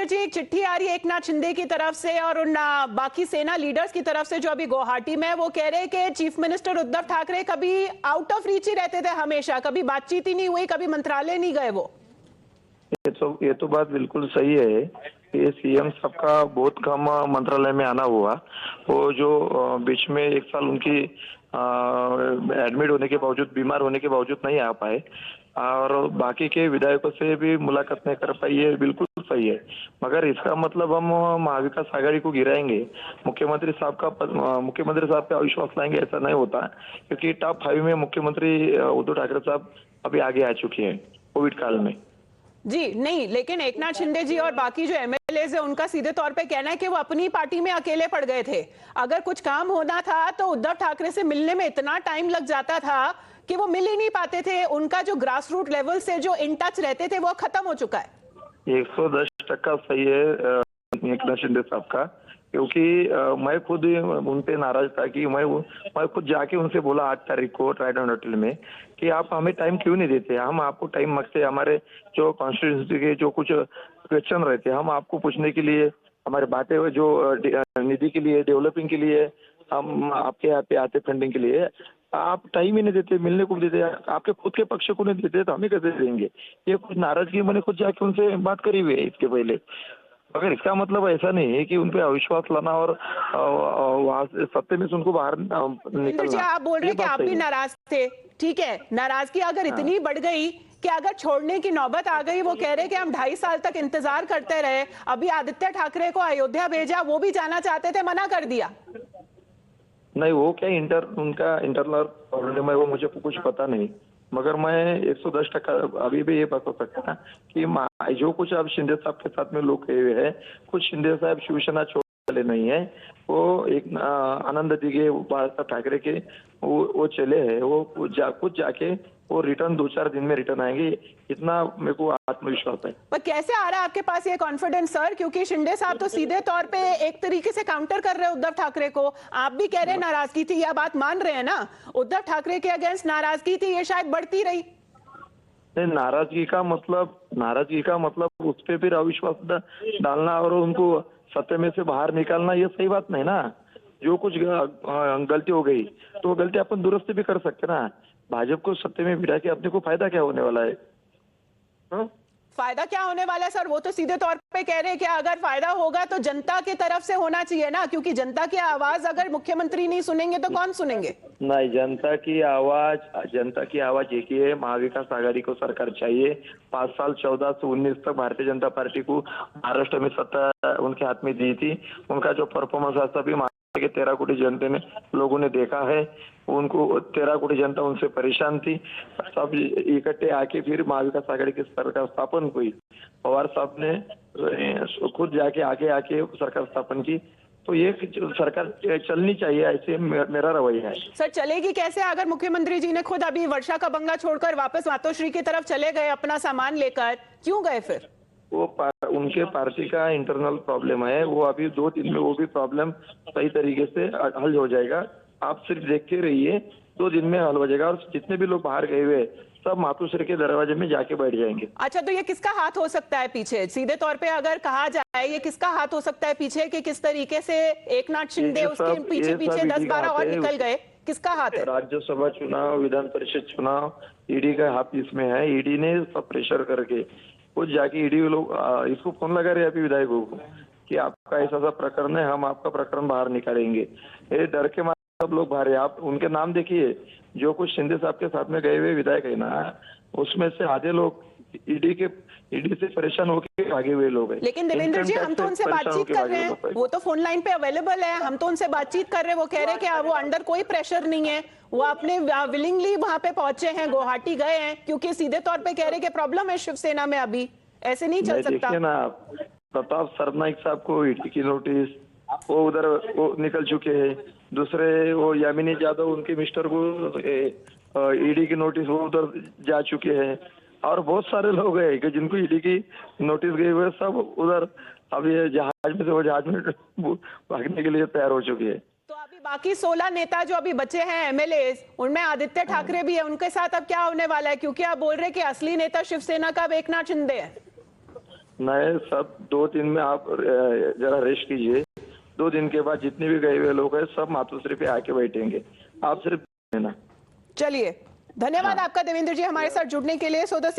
जी, एक चिट्ठी आ रही है एकनाथ शिंदे की तरफ से और उन बाकी सेना लीडर्स की तरफ से जो अभी गुवाहाटी में, वो कह रहे हैं कि चीफ मिनिस्टर उद्धव ठाकरे कभी आउट ऑफ रीच ही रहते थे, हमेशा कभी बातचीत ही नहीं हुई, कभी मंत्रालय नहीं गए वो। ये तो बात बिल्कुल सही है। ये सीएम साहब का बहुत कम मंत्रालय में आना हुआ। वो जो बीच में एक साल उनकी एडमिट होने के बावजूद, बीमार होने के बावजूद नहीं आ पाए और बाकी के विधायकों से भी मुलाकात नहीं कर पाई, ये बिल्कुल सही है। मगर इसका मतलब हम महाविकास आघाड़ी को गिराएंगे, मुख्यमंत्री साहब पे अविश्वास लाएंगे, ऐसा नहीं होता। क्योंकि टॉप 5 में मुख्यमंत्री उद्धव ठाकरे साहब अभी आगे आ चुके हैं कोविड काल में। जी नहीं, लेकिन एकनाथ शिंदे जी और बाकी जो एमएलएज है उनका सीधे तौर पे कहना है कि वो अपनी पार्टी में अकेले पड़ गए थे। अगर कुछ काम होना था तो उद्धव ठाकरे से मिलने में इतना टाइम लग जाता था कि वो मिल ही नहीं पाते थे। उनका जो ग्रास रूट लेवल से जो इन टच रहते थे वो खत्म हो चुका है। 110% सही है एकनाथ शिंदे साहब का। क्योंकि मैं खुद उन पे नाराज था कि मैं खुद जाके उनसे बोला 8 तारीख को ट्राइडेंट होटल में कि आप हमें टाइम क्यों नहीं देते। हम आपको टाइम मांगते, हमारे जो कॉन्स्टिट्यूंसी के जो कुछ क्वेश्चन रहते हम आपको पूछने के लिए, हमारे बातें जो निधि के लिए, डेवलपिंग के लिए हम आपके यहाँ पे आते, फंडिंग के लिए आप टाइम ही नहीं देते, मिलने को देते, आपके खुद के पक्ष को नहीं देते तो हमें कैसे देंगे। ये कुछ नाराजगी मैंने खुद जाके उनसे बात करी हुई है इसके पहले। मगर इसका मतलब ऐसा नहीं है कि उन पे अविश्वास लाना और वहां से सत्ते में से उनको बाहर निकलना। जी, आप बोल रहे हैं कि आप भी नाराज थे, ठीक है। नाराजगी अगर इतनी बढ़ गई कि अगर छोड़ने की नौबत आ गई, वो कह रहे कि हम 2.5 साल तक इंतजार करते रहे, अभी आदित्य ठाकरे को अयोध्या भेजा, वो भी जाना चाहते थे, मना कर दिया। नहीं, वो क्या उनका इंटरनल प्रॉब्लम है, वो मुझे कुछ पता नहीं। मगर मैं 110% अभी भी ये बता सकता कि जो कुछ अब शिंदे साहब के साथ में लोग गए हुए हैं, कुछ शिंदे साहब शिवसेना छोड़ने वाले नहीं है। वो एक आनंद दिघे, बाळासाहेब ठाकरे के वो चले हैं। वो कुछ जाके वो रिटर्न 2-4 दिन में रिटर्न आएंगे, इतना मेरे को आत्मविश्वास है। पर कैसे आ रहा है आपके पास ये कॉन्फिडेंस सर? क्योंकि शिंदे साहब तो सीधे तौर पे एक तरीके से काउंटर कर रहे हैं उद्धव ठाकरे को। आप भी कह रहे हैं नाराजगी थी, यह बात मान रहे हैं ना? उद्धव ठाकरे के अगेंस्ट नाराजगी थी, ये शायद बढ़ती रही। नहीं, नाराजगी का मतलब उस पर फिर अविश्वास डालना और उनको सत्ते में से बाहर निकालना, ये सही बात नहीं ना। जो कुछ गलती हो गई तो गलती अपन दुरुस्त भी कर सकते ना। भाजपा को सत्ते में बिठा के अपने को फायदा क्या होने वाला है? फायदा क्या होने वाला है सर? वो तो सीधे तौर पे कह रहे हैं कि अगर फायदा होगा तो जनता की तरफ से होना चाहिए ना, क्योंकि जनता की आवाज अगर मुख्यमंत्री नहीं सुनेंगे तो कौन सुनेंगे? नहीं, जनता की आवाज एक ही है। महाविकास आघाड़ी को सरकार चाहिए। 5 साल 14 से 19 तक भारतीय जनता पार्टी को महाराष्ट्र में सत्ता उनके हाथ में दी थी। उनका जो परफॉर्मेंस है सभी के 13 कोटी जनता ने लोगों ने देखा है। उनको 13 कोटी जनता उनसे परेशान थी। सब इकट्ठे आके फिर महाविकास आघाड़ी की सरकार स्थापन हुई। पवार साहब ने खुद जाके आके सरकार स्थापन की। तो ये सरकार चलनी चाहिए, ऐसे मेरा रवैया है। सर चलेगी कैसे अगर मुख्यमंत्री जी ने खुद अभी वर्षा का बंगला छोड़कर वापस मातोश्री की तरफ चले गए अपना सामान लेकर? क्यों गए फिर? वो उनके पार्टी का इंटरनल प्रॉब्लम है। वो अभी 2 दिन में वो भी प्रॉब्लम सही तरीके से हल हो जाएगा। आप सिर्फ देखते रहिए, 2 दिन में हल हो जाएगा और जितने भी लोग बाहर गए हुए सब मातोश्री के दरवाजे में जाके बैठ जाएंगे। अच्छा, तो ये किसका हाथ हो सकता है पीछे? सीधे तौर पे अगर कहा जाए ये किसका हाथ हो सकता है पीछे कि किस तरीके से एकनाथ शिंदे उसके पीछे 10-12 और निकल गए? किसका हाथ है? राज्यसभा चुनाव, विधान परिषद चुनाव, ईडी का हाथ इसमें है। ईडी ने सब प्रेशर करके खुद जाके ईडी लोग इसको फोन लगा रहे अभी विधायकों को कि आपका ऐसा प्रकरण है, हम आपका प्रकरण बाहर निकालेंगे। ये डर के मारे सब लोग बाहर है। आप उनके नाम देखिए, जो कुछ शिंदे साहब के साथ में गए हुए विधायक है ना, उसमें से आधे लोग ईडी से परेशान होकर भागे हुए लोग हैं। लेकिन देवेंद्र जी, हम तो उनसे बातचीत कर रहे हैं, वो तो फोन लाइन पे अवेलेबल है, हम तो उनसे बातचीत कर रहे हैं। वो कह रहे हैं कि वो अंडर कोई प्रेशर नहीं है, वो अपने विलिंगली वहां पे पहुंचे हैं, गुवाहाटी गए हैं, क्योंकि सीधे तौर पे कह रहे हैं कि प्रॉब्लम है शिवसेना में, अभी ऐसे नहीं चल सकता। देखिए ना, प्रताप सरनाईक साहब को ईडी की नोटिस, वो उधर वो निकल चुके हैं। दूसरे वो यामिनी यादव, उनके मिस्टर को ईडी की नोटिस, वो उधर जा चुके हैं। और बहुत सारे लोग हैं कि जिनको ईडी की नोटिस गई हुए, सब उधर अब ये जहाज में से वो जहाज में भागने के लिए तैयार हो चुके हैं। तो अभी बाकी 16 नेता जो अभी बचे हैं एमएलए, उनमें आदित्य ठाकरे भी है, उनके साथ अब क्या होने वाला है? क्योंकि आप बोल रहे हैं कि असली नेता शिवसेना का एकनाथ शिंदे है। नए सब 2 दिन में आप जरा रेस्ट कीजिए। 2 दिन के बाद जितने भी गए हुए लोग हैं सब मातोश्री पे आके बैठेंगे, आप सिर्फ लेना। चलिए, धन्यवाद आपका देवेंद्र जी हमारे साथ जुड़ने के लिए। So the